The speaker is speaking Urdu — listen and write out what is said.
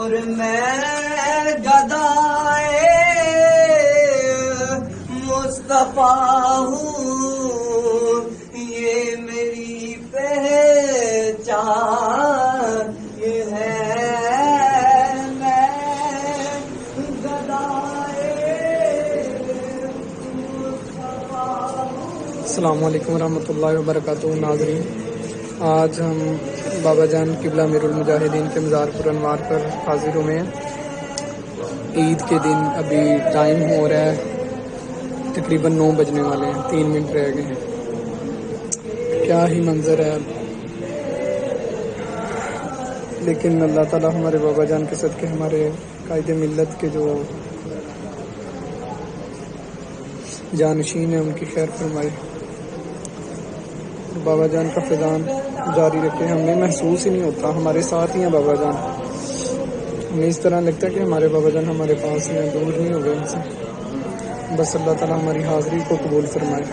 اور میں گدائے مصطفیٰ ہوں، یہ میری پہچان یہ ہے، میں گدائے مصطفیٰ ہوں۔ السلام علیکم ورحمۃ اللہ وبرکاتہ ناظرین، آج ہم بابا جان قبلہ امیر المجاہدین کے مزار پر انوار پر حاضر ہوئے ہیں۔ عید کے دن ابھی ٹائم ہو رہا ہے، تقریباً 9 بجنے والے ہیں، 3 منٹ رہ گئے ہیں۔ کیا ہی منظر ہے، لیکن اللہ تعالیٰ ہمارے بابا جان کے صدقے ہمارے قائد ملت کے جو جانشین ہیں ان کی خیر فرمائے، بابا جان کا فیضان جاری رکھے۔ ہمیں محسوس ہی نہیں ہوتا، ہمارے ساتھ ہی ہیں بابا جان، ہمیں اس طرح لگتا ہے کہ ہمارے بابا جان ہمارے پاس ہیں، دور نہیں ہو گئے ان سے۔ بس اللہ تعالیٰ ہماری حاضری کو قبول فرمائے۔